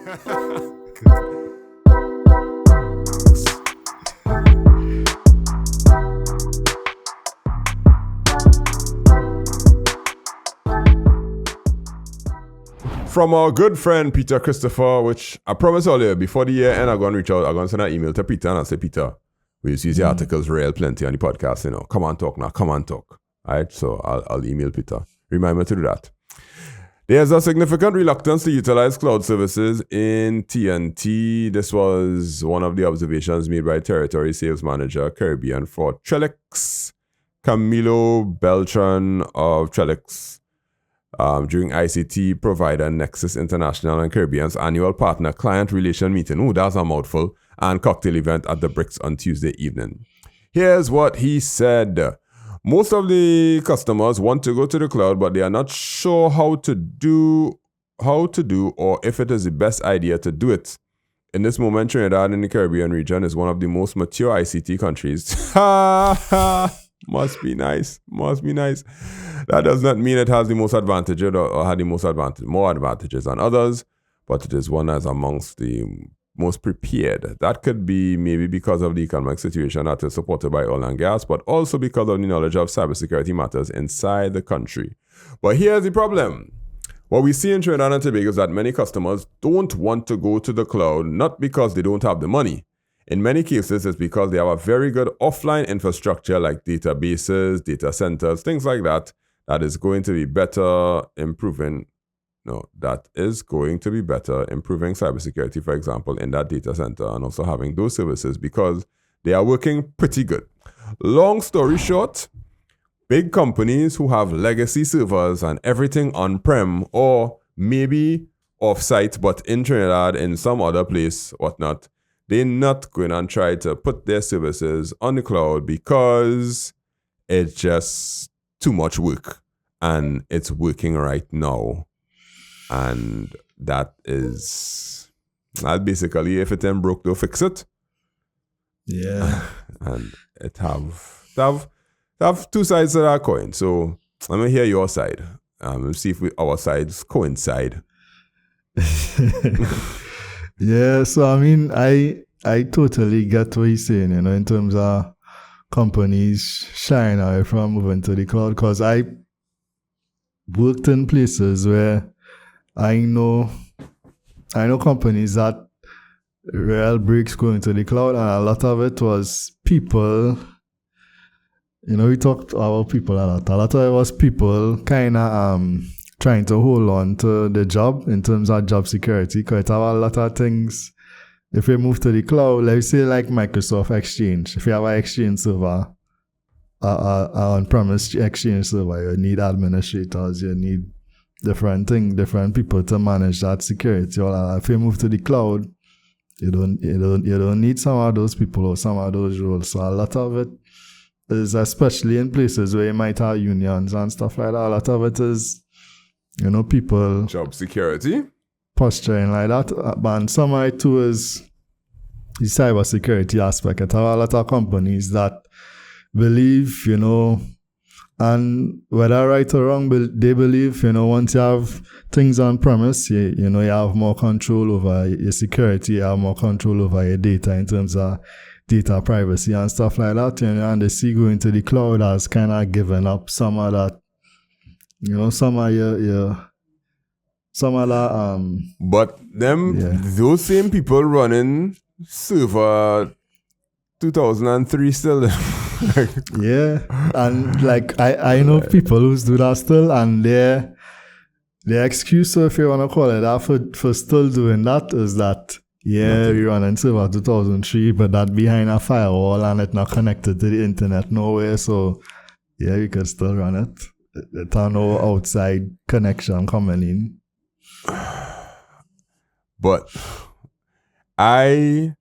From our good friend Peter Christopher, which I promised earlier, before the year end, I'm going to reach out, I'm going to send an email to Peter and I say, Peter, we use the articles real plenty on the podcast, you know. Come on, talk now. Come on, talk. All right, so I'll email Peter. Remind me to do that. There's a significant reluctance to utilize cloud services in TNT. This was one of the observations made by Territory Sales Manager Caribbean for Trellix, Camilo Beltran of Trellix, during ICT provider Nexus International and Caribbean's annual partner client relation meeting. Ooh, that's a mouthful. And cocktail event at the Bricks on Tuesday evening. Here's what he said. Most of the customers want to go to the cloud, but they are not sure how to do, or if it is the best idea to do it. In this moment, Trinidad in the Caribbean region is one of the most mature ICT countries. Must be nice. That does not mean it has the most advantages or had the more advantages than others, but it is one that's amongst the most prepared. That could be maybe because of the economic situation that is supported by oil and gas, but also because of the knowledge of cybersecurity matters inside the country. But here's the problem. What we see in Trinidad and Tobago is that many customers don't want to go to the cloud, not because they don't have the money. In many cases, it's because they have a very good offline infrastructure like databases, data centers, things like that, that is going to be better improving cybersecurity, for example, in that data center, and also having those services because they are working pretty good. Long story short, big companies who have legacy servers and everything on-prem or maybe off-site, but in Trinidad, in some other place, whatnot, they're not going to try to put their services on the cloud because it's just too much work and it's working right now. And that basically, if it ain't broke, they'll fix it. Yeah. And it have two sides to that coin. So let me hear your side. Let's see if our sides coincide. Yeah, so I mean, I totally get what he's saying, in terms of companies shying away from moving to the cloud, because I worked in places where I know companies that real breaks going to the cloud, and a lot of it was people. We talked about people a lot. A lot of it was people kind of trying to hold on to the job in terms of job security, because it have a lot of things. If you move to the cloud, let's say like Microsoft Exchange, if you have an Exchange server, on-premise Exchange server, you need administrators, you need different people to manage that security. If you move to the cloud, you don't need some of those people or some of those roles. So a lot of it is, especially in places where you might have unions and stuff like that, a lot of it is, people job security posturing like that. And some of it too is the cybersecurity aspect. It have a lot of companies that believe, and whether right or wrong, they believe, once you have things on premise, you have more control over your security, you have more control over your data in terms of data privacy and stuff like that. And they see going to the cloud as kind of giving up some of that, some of that. But those same people running server 2003 still. Yeah, and like I know people who do that still, and their excuse, so if you want to call it that, for still doing that is that we run in server 2003, but that behind a firewall and it's not connected to the internet nowhere, so you can still run it. It has no outside connection coming in. But I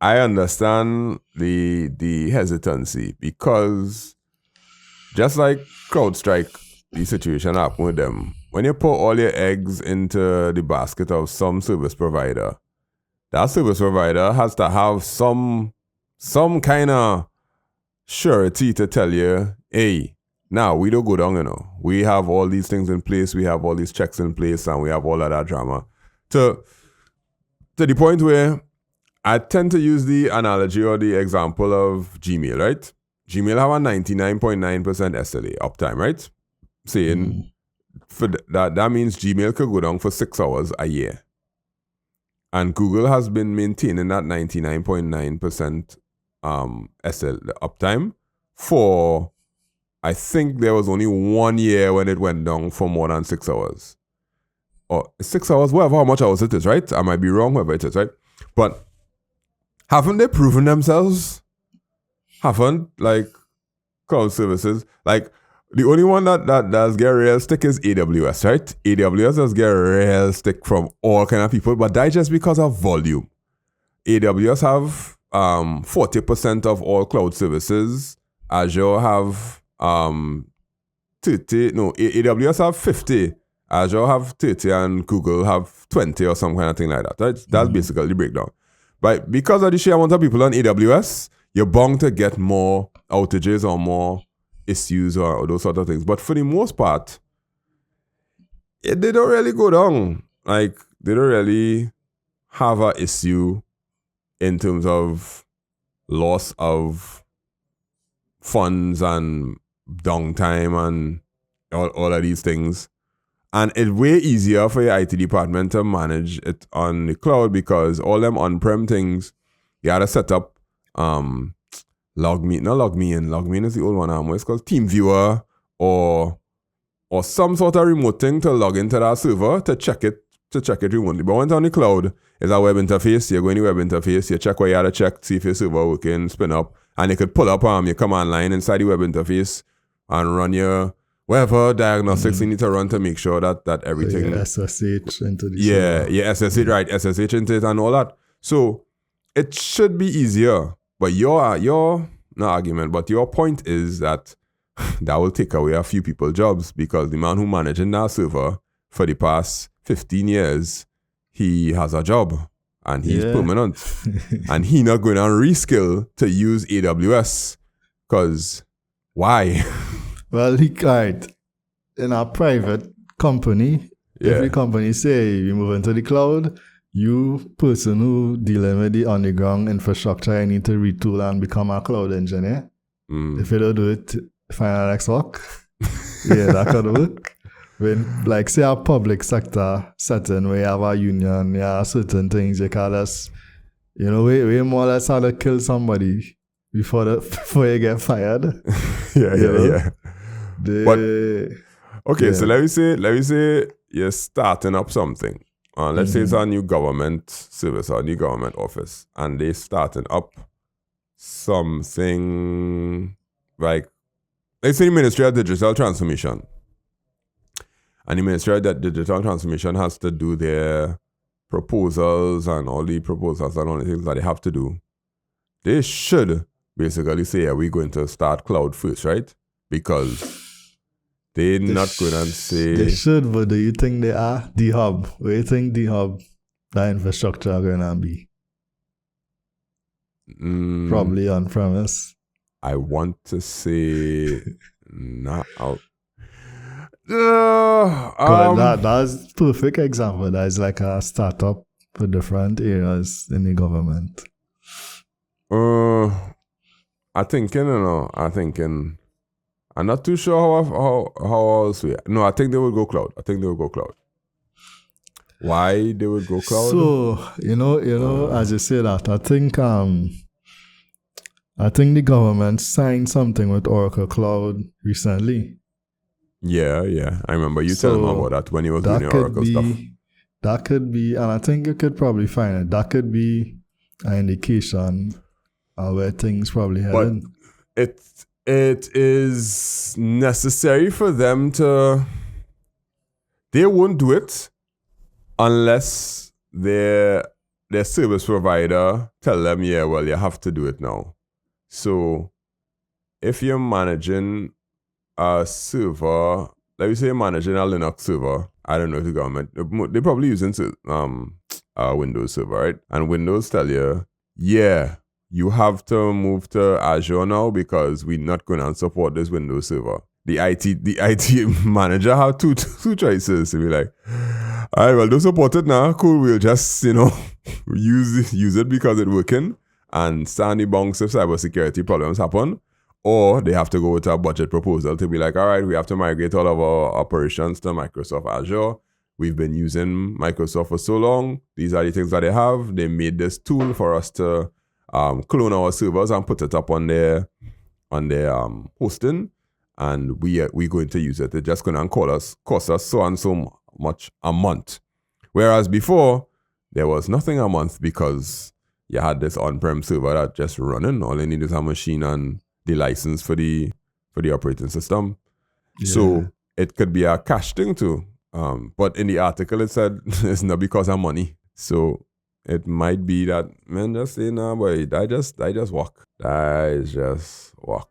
understand the hesitancy, because just like CrowdStrike, the situation happened with them. When you put all your eggs into the basket of some service provider, that service provider has to have some kind of surety to tell you, hey, now we don't go down, We have all these things in place, we have all these checks in place, and we have all of that drama. to the point where I tend to use the analogy or the example of Gmail, right? Gmail have a 99.9% SLA uptime, right? Saying for that means Gmail could go down for 6 hours a year. And Google has been maintaining that 99.9% SL uptime for, I think there was only 1 year when it went down for more than 6 hours. Or 6 hours, whatever how much hours it is, right? I might be wrong, whatever it is, right? But haven't they proven themselves? Haven't, like, cloud services? Like, the only one that does get real stick is AWS, right? AWS does get real stick from all kind of people, but that's just because of volume. AWS have 40% of all cloud services. Azure have 30. No, AWS have 50. Azure have 30 and Google have 20 or some kind of thing like that. That's basically the breakdown. But because of the sheer amount of people on AWS, you're bound to get more outages or more issues or those sort of things. But for the most part, they don't really go down. Like, they don't really have an issue in terms of loss of funds and downtime and all of these things. And it's way easier for your IT department to manage it on the cloud because all them on-prem things, you gotta set up LogMeIn is the old one. It's called TeamViewer or some sort of remote thing to log into that server to check it remotely. But when it's on the cloud, it's a web interface. You go in the web interface, you check what you gotta check, see if your server working, spin up, and you could pull up your command line inside the web interface and run your whatever diagnostics you need to run to make sure that everything. So SSH into the server. Yeah, SSH, right, SSH into it and all that. So it should be easier. But your not argument, but your point is that will take away a few people's jobs because the man who managing that server for the past 15 years, he has a job and he's permanent. And he not going to reskill to use AWS because why? Well, in a private company, every company say we move into the cloud, you person who dealing with the underground infrastructure, you need to retool and become a cloud engineer. If you don't do it, find an next work. That could work. When, like, say a public sector setting where you have a union, you have certain things you can just, we more or less have to kill somebody before you get fired. Yeah. So let me say you're starting up something. Let's say it's a new government service or a new government office, and they starting up something like, let's say the Ministry of Digital Transformation. And the Ministry of Digital Transformation has to do their proposals and all the proposals and all the things that they have to do. They should basically say, we're going to start cloud first, right? Because they're not going to say... They should, but do you think they are? The hub. Where do you think the hub, that infrastructure are going to be? Probably on premise. I want to say not out. That's perfect example. That's like a startup for different areas in the government. I'm not too sure how else we. No, I think they will go cloud. Why they would go cloud? So as you say that, I think the government signed something with Oracle Cloud recently. Yeah. I remember you telling me about that when you were doing your Oracle stuff. That could be, and I think you could probably find it. That could be an indication of where things probably heading. But it is necessary for them to. They won't do it unless their service provider tell them, you have to do it now. So if you're managing a server, let me say you're managing a Linux server, I don't know if the government, they're probably using a Windows server, right? And Windows tell you, you have to move to Azure now because we're not going to support this Windows server. The IT manager have two choices to be like, All right, well, don't support it now. Cool, we'll just, use it because it's working and stand the bounce if cybersecurity problems happen. Or they have to go with a budget proposal to be like, all right, we have to migrate all of our operations to Microsoft Azure. We've been using Microsoft for so long. These are the things that they have. They made this tool for us to clone our servers and put it up on their hosting, and we're going to use it. It's just going to cost us so and so much a month. Whereas before, there was nothing a month because you had this on-prem server that just running. All you need is a machine and the license for the operating system. Yeah. So it could be a cash thing too. But in the article it said it's not because of money. So it might be that, man, just say, nah, boy, I just walk. I just walk.